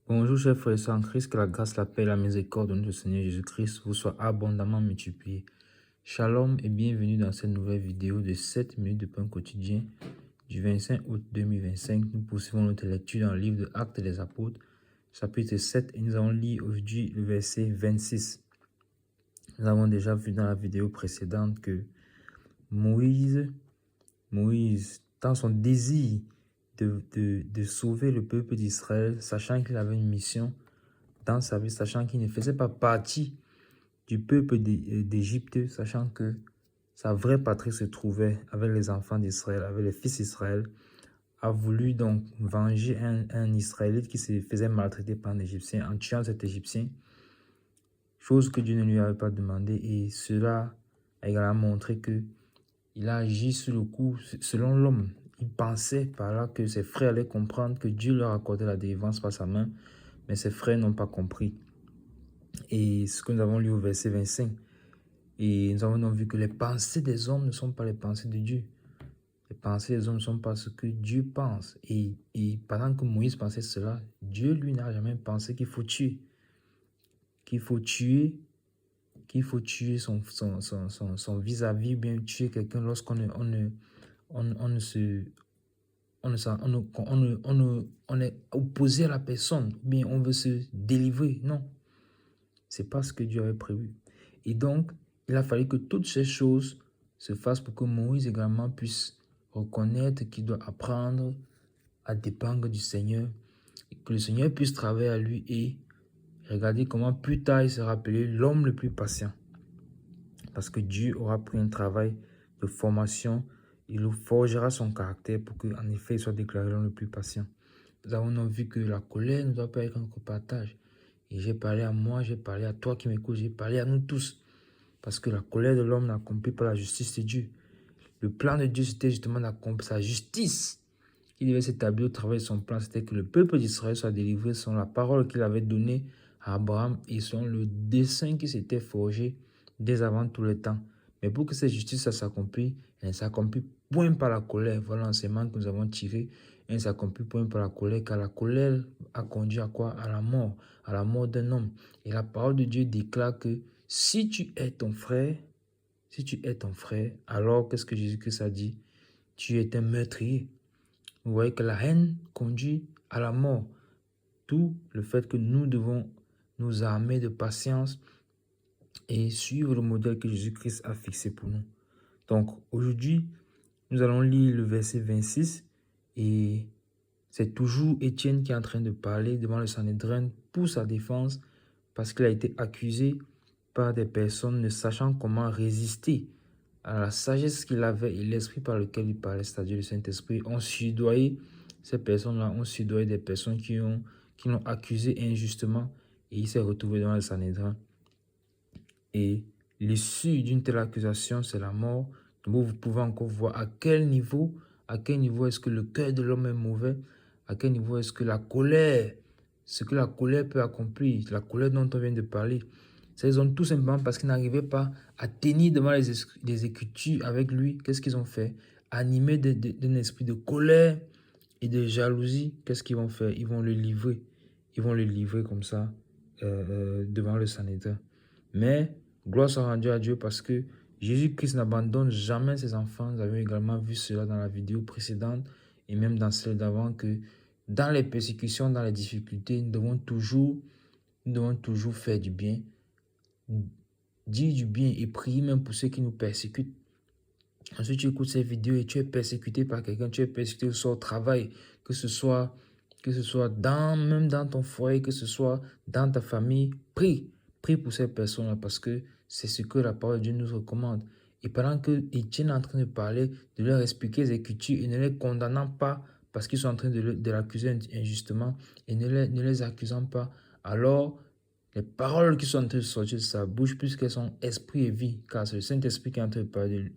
Bonjour, chers frères et sœurs en Christ, que la grâce, la paix et la miséricorde de notre Seigneur Jésus-Christ vous soient abondamment multipliées. Shalom et bienvenue dans cette nouvelle vidéo de 7 minutes de pain quotidien du 25 août 2025. Nous poursuivons notre lecture dans le livre de Actes des Apôtres, chapitre 7, et nous allons lire aujourd'hui le verset 26. Nous avons déjà vu dans la vidéo précédente que Moïse, dans son désir de sauver le peuple d'Israël, sachant qu'il avait une mission dans sa vie, sachant qu'il ne faisait pas partie du peuple d'Égypte, sachant que sa vraie patrie se trouvait avec les enfants d'Israël, avec les fils d'Israël, a voulu donc venger un Israélite qui se faisait maltraiter par un Égyptien en tuant cet Égyptien, chose que Dieu ne lui avait pas demandé, et cela a également montré que il a agi sur le coup selon l'homme. Il pensait par là que ses frères allaient comprendre que Dieu leur accordait la délivrance par sa main, mais ses frères n'ont pas compris. Et ce que nous avons lu au verset 25. Et nous avons donc vu que les pensées des hommes ne sont pas les pensées de Dieu. Les pensées des hommes ne sont pas ce que Dieu pense. Et pendant que Moïse pensait cela, Dieu lui n'a jamais pensé qu'il faut tuer. Qu'il faut tuer son vis-à-vis, bien tuer quelqu'un lorsqu'on est opposé à la personne, ou bien on veut se délivrer. Non, c'est pas ce que Dieu avait prévu. Et donc, il a fallu que toutes ces choses se fassent pour que Moïse également puisse reconnaître qu'il doit apprendre à dépendre du Seigneur, et que le Seigneur puisse travailler à lui et regarder comment plus tard il sera appelé l'homme le plus patient. Parce que Dieu aura pris un travail de formation, il nous forgera son caractère pour qu'en effet il soit déclaré l'homme le plus patient. Nous avons donc vu que la colère ne doit pas être un partage. Et j'ai parlé à moi, j'ai parlé à toi qui m'écoutes, j'ai parlé à nous tous. Parce que la colère de l'homme n'accomplit pas la justice de Dieu. Le plan de Dieu, c'était justement d'accomplir sa justice. Il devait s'établir au travers de son plan. C'était que le peuple d'Israël soit délivré selon la parole qu'il avait donnée à Abraham et selon le dessein qui s'était forgé dès avant tout le temps. Mais pour que cette justice s'accomplisse, elle ne s'accomplit point par la colère. Voilà l'enseignement que nous avons tiré. Elle ne s'accomplit point par la colère, car la colère a conduit à quoi? À la mort d'un homme. Et la parole de Dieu déclare que si tu es ton frère, alors qu'est-ce que Jésus-Christ a dit? Tu es un meurtrier. Vous voyez que la haine conduit à la mort. Tout le fait que nous devons nous armer de patience et suivre le modèle que Jésus-Christ a fixé pour nous. Donc aujourd'hui, nous allons lire le verset 26 et c'est toujours Étienne qui est en train de parler devant le Sanhédrin pour sa défense parce qu'il a été accusé par des personnes ne sachant comment résister à la sagesse qu'il avait et l'esprit par lequel il parlait, c'est-à-dire le Saint-Esprit, ont sudoyé ces personnes-là, ont sudoyé des personnes qui l'ont accusé injustement et il s'est retrouvé devant le Sanhédrin. Et l'issue d'une telle accusation, c'est la mort. Donc vous pouvez encore voir à quel niveau est-ce que le cœur de l'homme est mauvais, à quel niveau est-ce que la colère, ce que la colère peut accomplir, la colère dont on vient de parler, ils ont tout simplement parce qu'ils n'arrivaient pas à tenir devant les Écritures avec lui. Qu'est-ce qu'ils ont fait? Animés d'un esprit de colère et de jalousie, qu'est-ce qu'ils vont faire? Ils vont le livrer. Ils vont le livrer comme ça devant le Sanhédrin. Mais gloire soit rendue à Dieu parce que Jésus-Christ n'abandonne jamais ses enfants. Nous avons également vu cela dans la vidéo précédente et même dans celle d'avant que dans les persécutions, dans les difficultés, nous devons toujours faire du bien, dire du bien et prier même pour ceux qui nous persécutent. Ensuite, tu écoutes cette vidéo et tu es persécuté par quelqu'un, tu es persécuté que ce soit au travail, que ce soit même dans ton foyer, que ce soit dans ta famille, prie pour ces personnes-là parce que c'est ce que la parole de Dieu nous recommande. Et pendant que Étienne est en train de parler, de leur expliquer les Écritures et ne les condamnant pas parce qu'ils sont en train de l'accuser injustement et ne les accusant pas, alors les paroles qui sont en train de sortir de sa bouche, puisqu'elles sont esprit et vie, car c'est le Saint-Esprit qui est en train de parler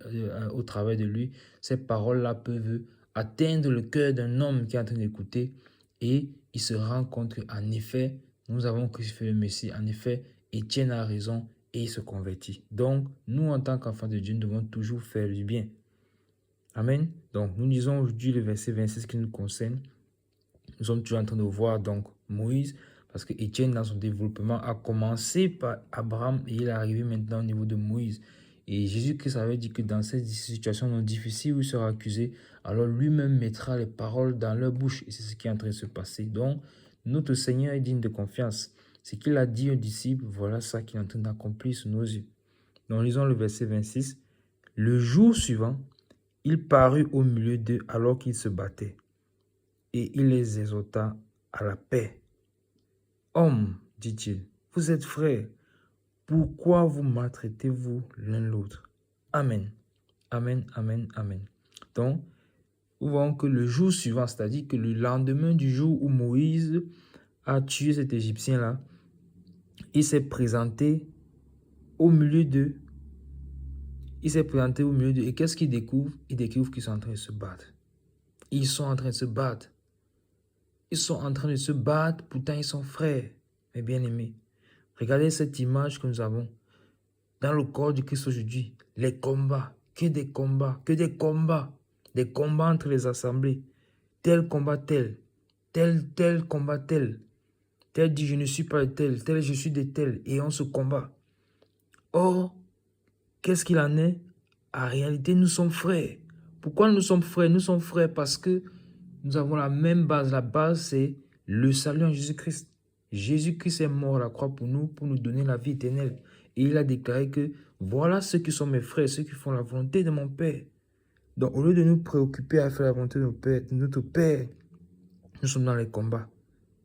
au travers de lui, ces paroles-là peuvent atteindre le cœur d'un homme qui est en train d'écouter et il se rend compte qu'en effet, nous avons crucifié le Messie. En effet, Étienne a raison et il se convertit. Donc, nous, en tant qu'enfants de Dieu, nous devons toujours faire du bien. Amen. Donc, nous lisons aujourd'hui le verset 26 qui nous concerne. Nous sommes toujours en train de voir donc Moïse, Parce que Étienne, dans son développement, a commencé par Abraham et il est arrivé maintenant au niveau de Moïse. Et Jésus-Christ avait dit que dans cette situation difficile où il sera accusé, alors lui-même mettra les paroles dans leur bouche. Et c'est ce qui est en train de se passer. Donc, notre Seigneur est digne de confiance. Ce qu'il a dit aux disciples, voilà ça qu'il est en train d'accomplir sous nos yeux. Donc, lisons le verset 26. Le jour suivant, il parut au milieu d'eux alors qu'ils se battaient. Et il les exhorta à la paix. Hommes, dit-il, vous êtes frères, pourquoi vous maltraitez-vous l'un l'autre? Amen. Amen, amen, amen. Donc, nous voyons que le jour suivant, c'est-à-dire que le lendemain du jour où Moïse a tué cet Égyptien-là, il s'est présenté au milieu d'eux. Il s'est présenté au milieu d'eux. Et qu'est-ce qu'il découvre? Il découvre qu'ils sont en train de se battre. Ils sont en train de se battre. Ils sont en train de se battre, pourtant ils sont frères, mes bien-aimés. Regardez cette image que nous avons dans le corps du Christ aujourd'hui. Les combats, que des combats, que des combats. Des combats entre les assemblées. Tel combat tel, tel combat tel. Tel dit je ne suis pas de tel, tel je suis de tel. Et on se combat. Or, qu'est-ce qu'il en est? En réalité, nous sommes frères. Pourquoi nous sommes frères? Nous sommes frères parce que nous avons la même base. La base, c'est le salut en Jésus-Christ. Jésus-Christ est mort à la croix pour nous donner la vie éternelle. Et il a déclaré que voilà ceux qui sont mes frères, ceux qui font la volonté de mon Père. Donc, au lieu de nous préoccuper à faire la volonté de notre Père, nous sommes dans les combats.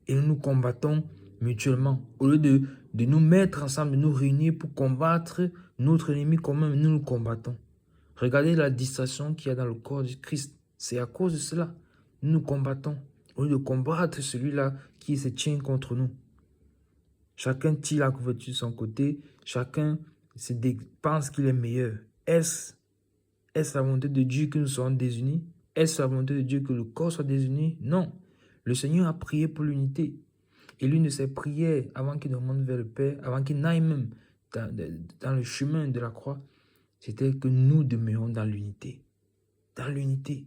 Et nous nous combattons mutuellement. Au lieu de nous mettre ensemble, de nous réunir pour combattre notre ennemi commun, nous nous combattons. Regardez la distraction qu'il y a dans le corps du Christ. C'est à cause de cela. Nous nous combattons. Au lieu de combattre celui-là qui se tient contre nous. Chacun tire la couverture de son côté. Chacun pense qu'il est meilleur. Est-ce la volonté de Dieu que nous soyons désunis? Est-ce la volonté de Dieu que le corps soit désuni? Non. Le Seigneur a prié pour l'unité. Et l'une de ses prières, avant qu'il demande vers le Père, avant qu'il n'aille même dans le chemin de la croix, c'était que nous demeurions dans l'unité. Dans l'unité.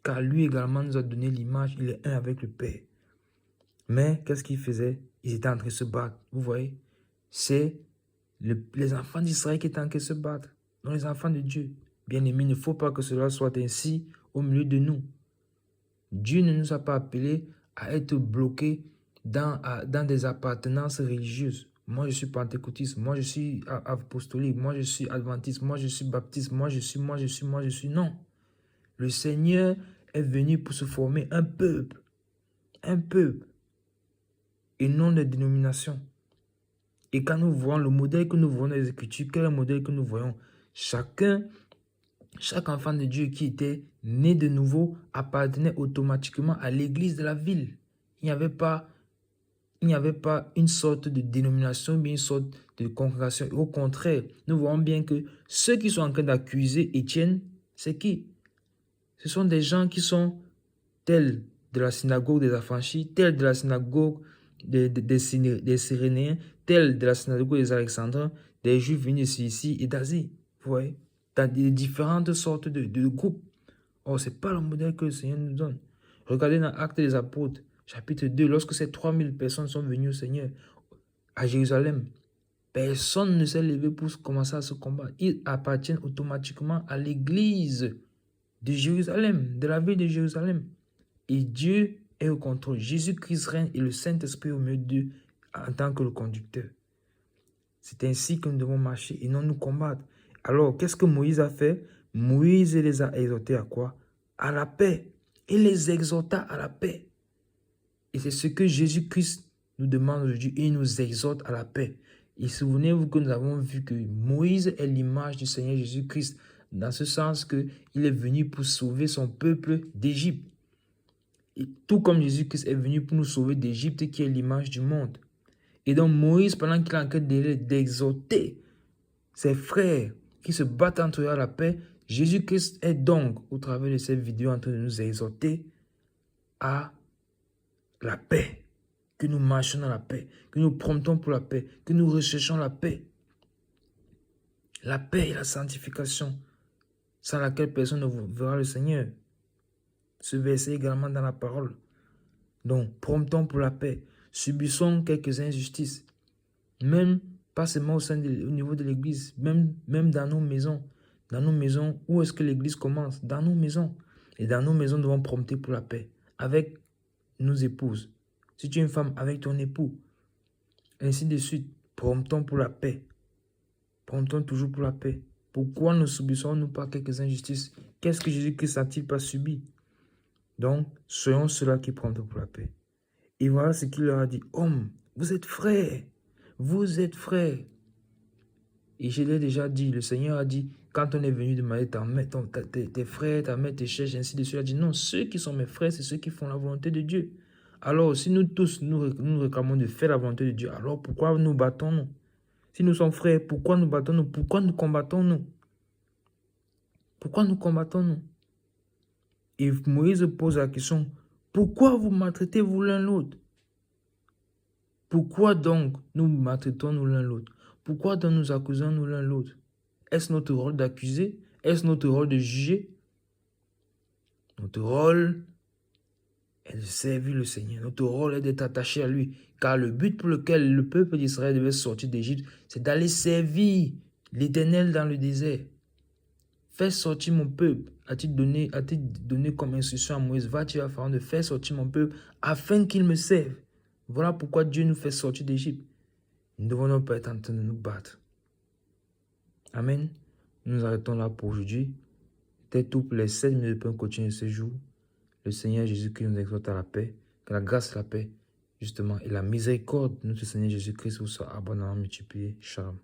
Car lui également nous a donné l'image, il est un avec le Père. Mais qu'est-ce qu'il faisait? Ils étaient en train de se battre. Vous voyez? C'est les enfants d'Israël qui étaient en train de se battre. Non, les enfants de Dieu. Bien aimé, il ne faut pas que cela soit ainsi au milieu de nous. Dieu ne nous a pas appelés à être bloqués dans des appartenances religieuses. Moi, je suis pentecôtiste. Moi, je suis apostolique. Moi, je suis adventiste. Moi, je suis baptiste. Moi, je suis. Non. Le Seigneur est venu pour se former un peuple. Un peuple. Et non des dénominations. Et quand nous voyons le modèle que nous voyons dans les Écritures, quel est le modèle que nous voyons? Chaque enfant de Dieu qui était né de nouveau appartenait automatiquement à l'église de la ville. Il n'y avait pas une sorte de dénomination, mais une sorte de congrégation. Au contraire, nous voyons bien que ceux qui sont en train d'accuser Étienne, c'est qui? Ce sont des gens qui sont tels de la synagogue des affranchis, tels de la synagogue des Cyrénéens, tels de la synagogue des Alexandrins, des Juifs venus ici et d'Asie. Vous voyez? Dans des différentes sortes de groupes. Or, ce n'est pas le modèle que le Seigneur nous donne. Regardez dans Actes des Apôtres, chapitre 2, lorsque ces 3000 personnes sont venues au Seigneur à Jérusalem, personne ne s'est levé pour commencer à se combattre. Ils appartiennent automatiquement à l'église de Jérusalem, de la ville de Jérusalem. Et Dieu est au contrôle. Jésus-Christ règne et le Saint-Esprit au milieu d'eux en tant que le conducteur. C'est ainsi que nous devons marcher et non nous combattre. Alors, qu'est-ce que Moïse a fait? Moïse les a exhortés à quoi? À la paix. Il les exhorta à la paix. Et c'est ce que Jésus-Christ nous demande aujourd'hui. Il nous exhorte à la paix. Et souvenez-vous que nous avons vu que Moïse est l'image du Seigneur Jésus-Christ, dans ce sens qu'il est venu pour sauver son peuple d'Égypte. Et tout comme Jésus-Christ est venu pour nous sauver d'Égypte, qui est l'image du monde. Et donc Moïse, pendant qu'il est en train d'exhorter ses frères qui se battent entre eux à la paix, Jésus-Christ est donc, au travers de cette vidéo, en train de nous exhorter à la paix. Que nous marchions dans la paix, que nous promptons pour la paix, que nous recherchons la paix. La paix et la sanctification, sans laquelle personne ne verra le Seigneur. Ce verset également dans la parole. Donc, promptons pour la paix. subissons quelques injustices. Même, pas seulement au niveau de l'église, même dans nos maisons. Dans nos maisons, où est-ce que l'église commence? Dans nos maisons. Et dans nos maisons, nous devons prompter pour la paix. Avec nos épouses. Si tu es une femme, avec ton époux. Ainsi de suite. Promptons pour la paix. Promptons toujours pour la paix. Pourquoi ne subissons-nous pas quelques injustices? Qu'est-ce que Jésus-Christ n'a-t-il pas subi? Donc, soyons ceux-là qui promptent pour la paix. Et voilà ce qu'il leur a dit. Hommes, vous êtes frères. Vous êtes frères. Et je l'ai déjà dit, le Seigneur a dit, quand on est venu demander tes frères, ta mère, tes chers, ainsi de suite, il a dit, non, ceux qui sont mes frères, c'est ceux qui font la volonté de Dieu. Alors, si nous tous, nous réclamons de faire la volonté de Dieu, alors pourquoi nous battons-nous? Si nous sommes frères, pourquoi nous battons-nous? Pourquoi nous combattons-nous? Pourquoi nous combattons-nous? Et Moïse pose la question, pourquoi vous maltraitez-vous l'un l'autre? Pourquoi donc nous maltraitons-nous l'un l'autre? Pourquoi donc nous accusons-nous l'un l'autre? Est-ce notre rôle d'accuser? Est-ce notre rôle de juger? Notre rôle est de servir le Seigneur. Notre rôle est d'être attaché à lui. Car le but pour lequel le peuple d'Israël devait sortir d'Égypte, c'est d'aller servir l'Éternel dans le désert. Fais sortir mon peuple. A-t-il donné comme instruction à Moïse, va-t-il à Pharaon de faire sortir mon peuple afin qu'il me serve? Voilà pourquoi Dieu nous fait sortir d'Égypte. Nous ne devons pas être en train de nous battre. Amen. Nous arrêtons là pour aujourd'hui. C'était tout pour les 7 minutes de pain quotidien de ce jour. Le Seigneur Jésus-Christ nous exhorte à la paix, que la grâce et la paix, justement, et la miséricorde de notre Seigneur Jésus-Christ vous soit abondamment multipliée. Shalom.